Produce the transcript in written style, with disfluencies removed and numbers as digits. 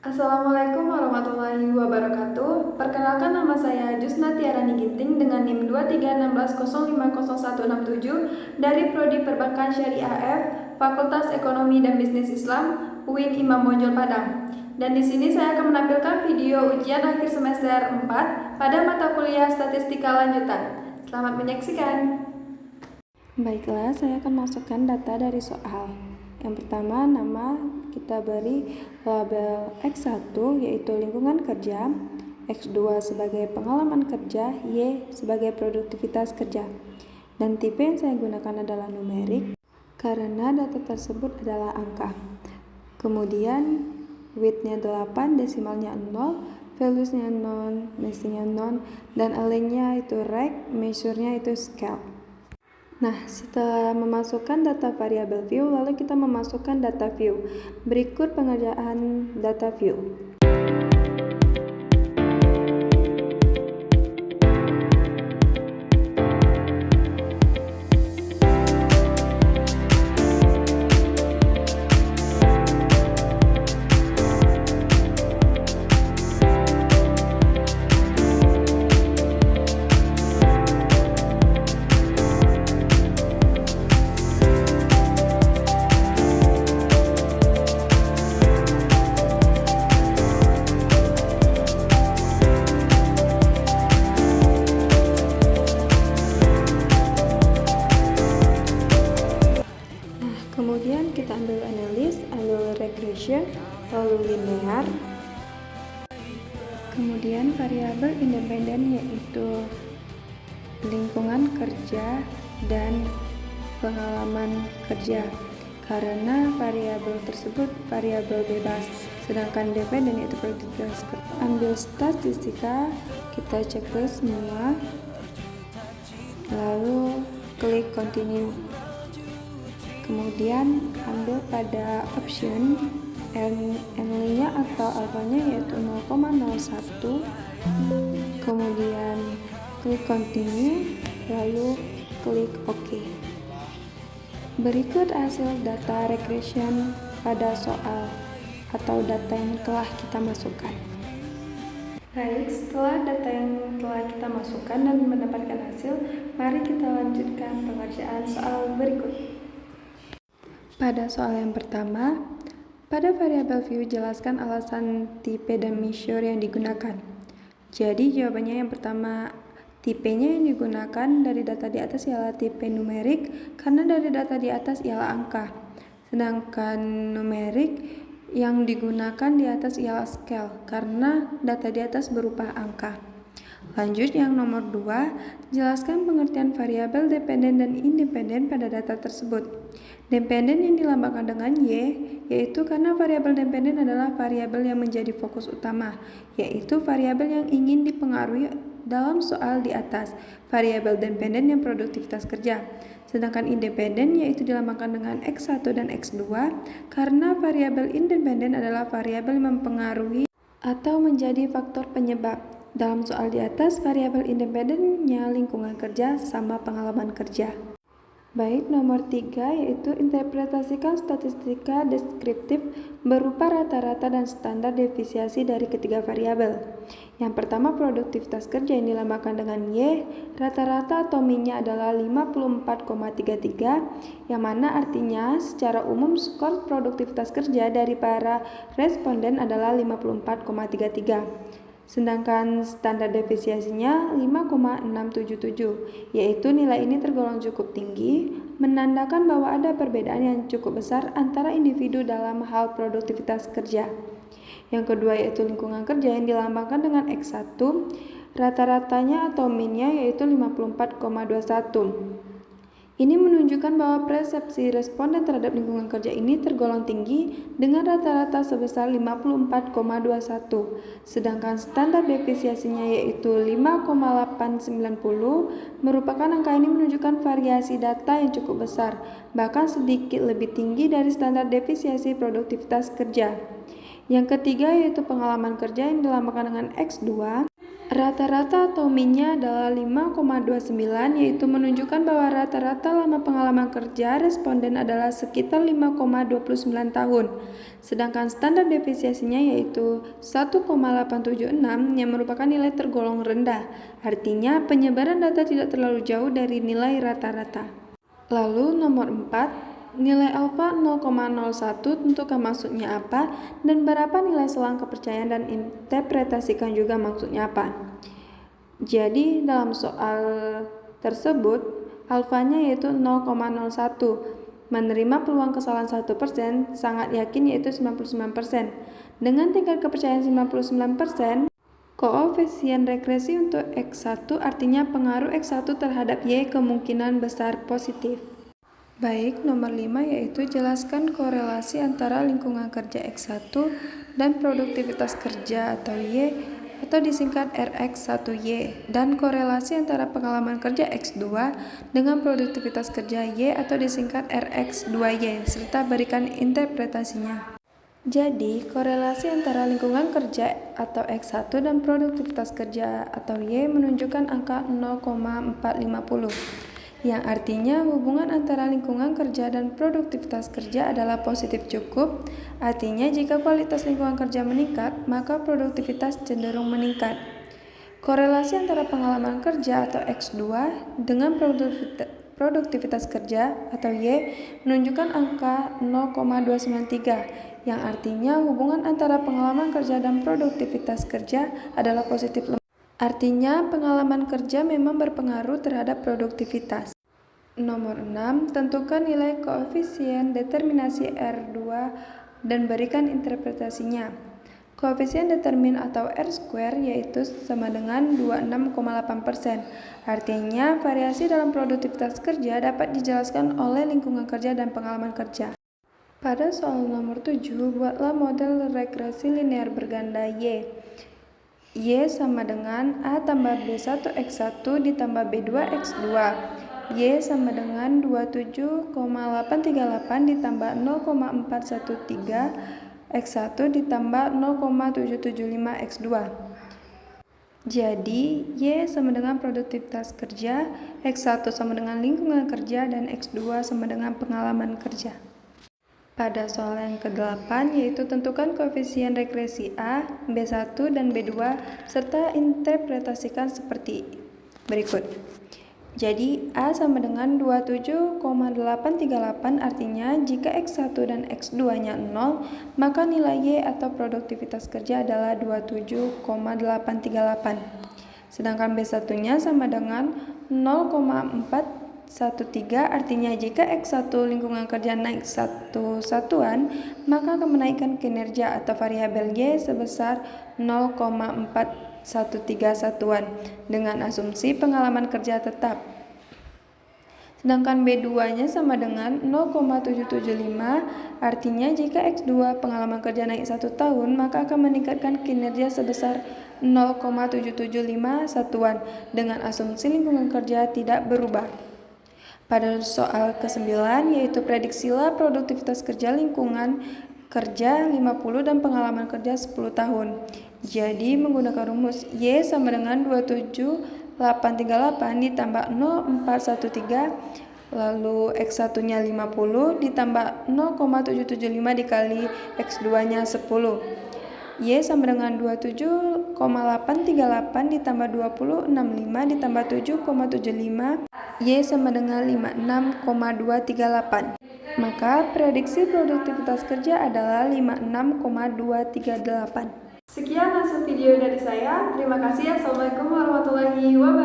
Assalamualaikum warahmatullahi wabarakatuh. Perkenalkan, nama saya Jusna Tiarani Ginting dengan NIM 2316050167 dari Prodi Perbankan Syariah F, Fakultas Ekonomi dan Bisnis Islam, UIN Imam Bonjol Padang. Dan di sini saya akan menampilkan video ujian akhir semester 4 pada mata kuliah Statistika Lanjutan. Selamat menyaksikan. Baiklah, saya akan masukkan data dari soal. Yang pertama, nama kita beri label X1 yaitu lingkungan kerja, X2 sebagai pengalaman kerja, Y sebagai produktivitas kerja. Dan tipe yang saya gunakan adalah numerik karena data tersebut adalah angka. Kemudian width-nya 8, desimalnya 0, values-nya non, mestinya non, dan align-nya itu rect, measure-nya itu scale. Nah, setelah memasukkan data variabel view, lalu kita memasukkan data view. Berikut pengerjaan data view. Kemudian kita ambil analis, ambil regression, lalu linear. Kemudian variabel independen yaitu lingkungan kerja dan pengalaman kerja. Karena variabel tersebut variabel bebas, sedangkan dependen yaitu produktivitas kerja. Ambil statistika, kita checklist semua, lalu klik continue. Kemudian ambil pada option N-nya atau alfanya yaitu 0,01, kemudian klik continue, lalu klik OK. Berikut hasil data regression pada soal atau data yang telah kita masukkan. Baik, setelah data yang telah kita masukkan dan mendapatkan hasil, mari kita lanjutkan pengerjaan soal berikut. Pada soal yang pertama, pada variabel view jelaskan alasan tipe dan measure yang digunakan. Jadi jawabannya yang pertama, tipenya yang digunakan dari data di atas ialah tipe numerik karena dari data di atas ialah angka. Sedangkan numerik yang digunakan di atas ialah scale karena data di atas berupa angka. Lanjut yang nomor 2, jelaskan pengertian variabel dependen dan independen pada data tersebut. Dependen yang dilambangkan dengan Y, yaitu karena variabel dependen adalah variabel yang menjadi fokus utama, yaitu variabel yang ingin dipengaruhi dalam soal di atas, variabel dependen yang produktivitas kerja. Sedangkan independen yaitu dilambangkan dengan X1 dan X2, karena variabel independen adalah variabel yang mempengaruhi atau menjadi faktor penyebab. Dalam soal di atas, variabel independennya lingkungan kerja sama pengalaman kerja. Baik, nomor 3 yaitu interpretasikan statistika deskriptif berupa rata-rata dan standar defisiasi dari ketiga variabel. Yang pertama, produktivitas kerja yang dilambangkan dengan Y, rata-rata atau min-nya adalah 54,33, yang mana artinya secara umum skor produktivitas kerja dari para responden adalah 54,33. Sedangkan standar defisiasinya 5,677, yaitu nilai ini tergolong cukup tinggi, menandakan bahwa ada perbedaan yang cukup besar antara individu dalam hal produktivitas kerja. Yang kedua yaitu lingkungan kerja yang dilambangkan dengan X1, rata-ratanya atau min-nya yaitu 54,21. Ini menunjukkan bahwa persepsi responden terhadap lingkungan kerja ini tergolong tinggi dengan rata-rata sebesar 54,21, sedangkan standar defisiasinya yaitu 5,890 merupakan angka ini menunjukkan variasi data yang cukup besar, bahkan sedikit lebih tinggi dari standar defisiasi produktivitas kerja. Yang ketiga yaitu pengalaman kerja yang dilambangkan dengan X2. Rata-rata atau min-nya adalah 5,29, yaitu menunjukkan bahwa rata-rata lama pengalaman kerja responden adalah sekitar 5,29 tahun. Sedangkan standar defisiensinya yaitu 1,876 yang merupakan nilai tergolong rendah. Artinya penyebaran data tidak terlalu jauh dari nilai rata-rata. Lalu nomor 4. Nilai alfa 0,01 tentukan maksudnya apa dan berapa nilai selang kepercayaan dan interpretasikan juga maksudnya apa. Jadi dalam soal tersebut alfanya yaitu 0,01. Menerima peluang kesalahan 1%, sangat yakin yaitu 99%. Dengan tingkat kepercayaan 99%, koefisien regresi untuk X1 artinya pengaruh X1 terhadap Y kemungkinan besar positif. Baik, nomor 5 yaitu jelaskan korelasi antara lingkungan kerja X1 dan produktivitas kerja atau Y atau disingkat RX1Y dan korelasi antara pengalaman kerja X2 dengan produktivitas kerja Y atau disingkat RX2Y serta berikan interpretasinya. Jadi, korelasi antara lingkungan kerja atau X1 dan produktivitas kerja atau Y menunjukkan angka 0,450. Yang artinya hubungan antara lingkungan kerja dan produktivitas kerja adalah positif cukup. Artinya jika kualitas lingkungan kerja meningkat, maka produktivitas cenderung meningkat. Korelasi antara pengalaman kerja atau X2 dengan produktivitas kerja atau Y menunjukkan angka 0,293, yang artinya hubungan antara pengalaman kerja dan produktivitas kerja adalah positif lemah. Artinya pengalaman kerja memang berpengaruh terhadap produktivitas. Nomor 6. Tentukan nilai koefisien determinasi R2 dan berikan interpretasinya. Koefisien determin atau R² yaitu sama dengan 26,8%. Artinya variasi dalam produktivitas kerja dapat dijelaskan oleh lingkungan kerja dan pengalaman kerja. Pada soal nomor 7, buatlah model regresi linear berganda Y. Y sama dengan A tambah B1X1 ditambah B2X2. Y sama dengan 27,838 ditambah 0,413 X1 ditambah 0,775 X2. Jadi, Y sama dengan produktivitas kerja, X1 sama dengan lingkungan kerja, dan X2 sama dengan pengalaman kerja. Pada soal yang ke-8 yaitu tentukan koefisien regresi A, B1, dan B2 serta interpretasikan seperti berikut. Jadi A sama dengan 27,838 artinya jika X1 dan X2-nya 0, maka nilai Y atau produktivitas kerja adalah 27,838. Sedangkan B1-nya sama dengan 0,413 artinya jika X1 lingkungan kerja naik 1 satuan, maka kenaikan kinerja atau variabel Y sebesar 0,413 satuan dengan asumsi pengalaman kerja tetap. Sedangkan B2-nya sama dengan 0,775 artinya jika X2 pengalaman kerja naik 1 tahun, maka akan meningkatkan kinerja sebesar 0,775 satuan dengan asumsi lingkungan kerja tidak berubah. Pada soal ke-9 yaitu prediksilah produktivitas kerja lingkungan kerja 50 dan pengalaman kerja 10 tahun. Jadi menggunakan rumus Y sama dengan 27838 ditambah 0413 lalu X1-nya 50 ditambah 0,775 dikali X2-nya 10. Y sama dengan 27,838 ditambah 2065 ditambah 7,75. Y sama dengan 56,238. Maka prediksi produktivitas kerja adalah 56,238. Sekian hasil video dari saya. Terima kasih. Assalamualaikum warahmatullahi wabarakatuh.